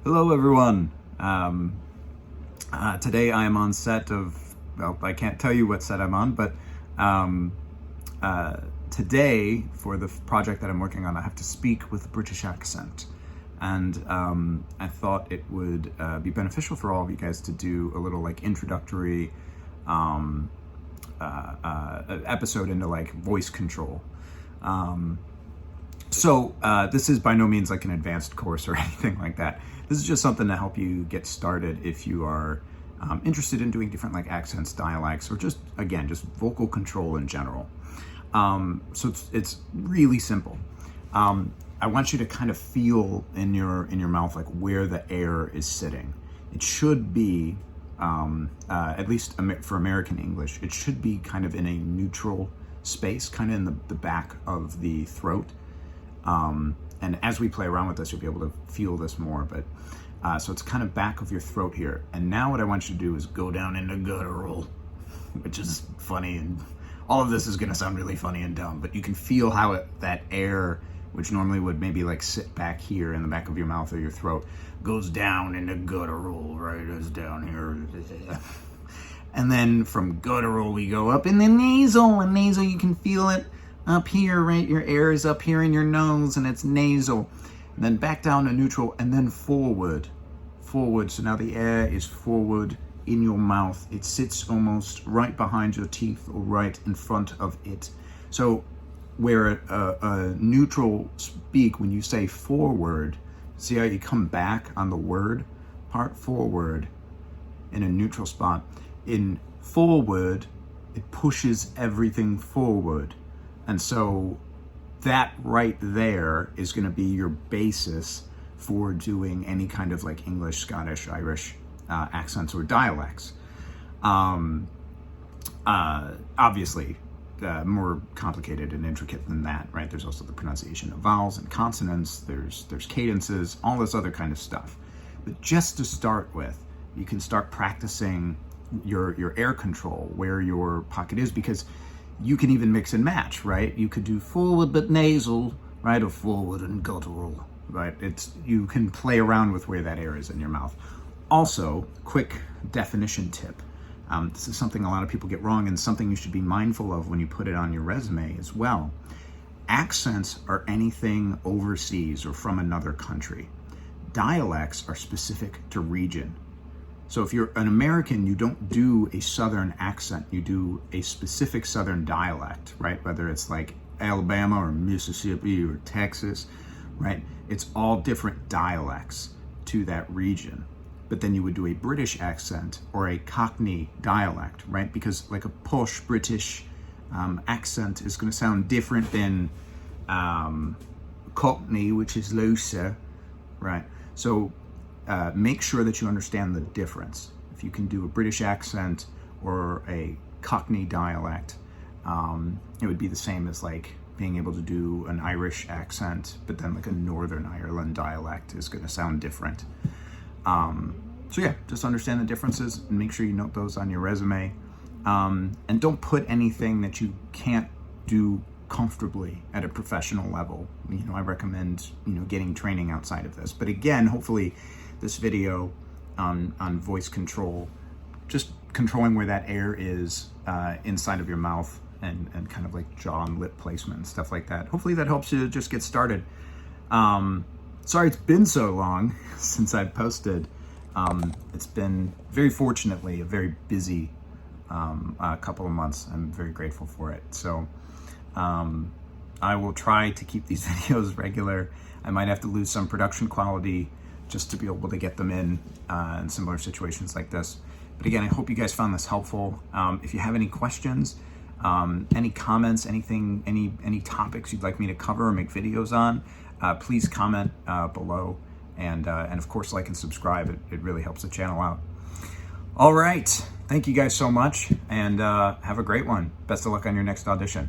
Hello, everyone. Today I am on set of, well, I can't tell you what set I'm on, but today, for the project that I'm working on, I have to speak with a British accent. And I thought it would be beneficial for all of you guys to do a little like introductory episode into like voice control. So this is by no means like an advanced course or anything like that. This is just something to help you get started if you are interested in doing different like accents, dialects, or just, again, just vocal control in general. So it's really simple. I want you to kind of feel in your mouth like where the air is sitting. It should be, at least for American English, it should be kind of in a neutral space, kind of in the back of the throat. And as we play around with this, you'll be able to feel this more, but so it's kind of back of your throat here. And now what I want you to do is go down into guttural, which is funny, and all of this is going to sound really funny and dumb, but you can feel how that air, which normally would maybe like sit back here in the back of your mouth or your throat, goes down into guttural, right? It's down here. And then from guttural, we go up in the nasal, and nasal, you can feel it up here, right? Your air is up here in your nose and it's nasal. And then back down to neutral and then forward. So now the air is forward in your mouth. It sits almost right behind your teeth or right in front of it. So where a neutral speak, when you say forward, see how you come back on the word part, forward, in a neutral spot. In forward, it pushes everything forward. And so that right there is going to be your basis for doing any kind of like English, Scottish, Irish accents or dialects. Obviously, more complicated and intricate than that, right? There's also the pronunciation of vowels and consonants. There's cadences, all this other kind of stuff. But just to start with, you can start practicing your air control, where your pocket is, because you can even mix and match, right? You could do forward but nasal, right? Or forward and guttural, right? You can play around with where that air is in your mouth. Also, quick definition tip. This is something a lot of people get wrong and something you should be mindful of when you put it on your resume as well. Accents are anything overseas or from another country. Dialects are specific to region. So if you're an American, you don't do a Southern accent, you do a specific Southern dialect, right? Whether it's like Alabama or Mississippi or Texas, right? It's all different dialects to that region. But then you would do a British accent or a Cockney dialect, right? Because like a posh British accent is going to sound different than Cockney, which is looser, right? So make sure that you understand the difference. If you can do a British accent or a Cockney dialect, it would be the same as like being able to do an Irish accent, but then like a Northern Ireland dialect is going to sound different. So yeah, just understand the differences and make sure you note those on your resume. And don't put anything that you can't do comfortably at a professional level. You know, I recommend, getting training outside of this. But again, hopefully this video on voice control, just controlling where that air is inside of your mouth and kind of like jaw and lip placement and stuff like that. Hopefully that helps you just get started. Sorry it's been so long since I've posted. It's been, very fortunately, a very busy couple of months. I'm very grateful for it. So I will try to keep these videos regular. I might have to lose some production quality just to be able to get them in similar situations like this. But again, I hope you guys found this helpful. If you have any questions, any comments, anything, any topics you'd like me to cover or make videos on, please comment below. And of course, like and subscribe. It really helps the channel out. All right. Thank you guys so much, and have a great one. Best of luck on your next audition.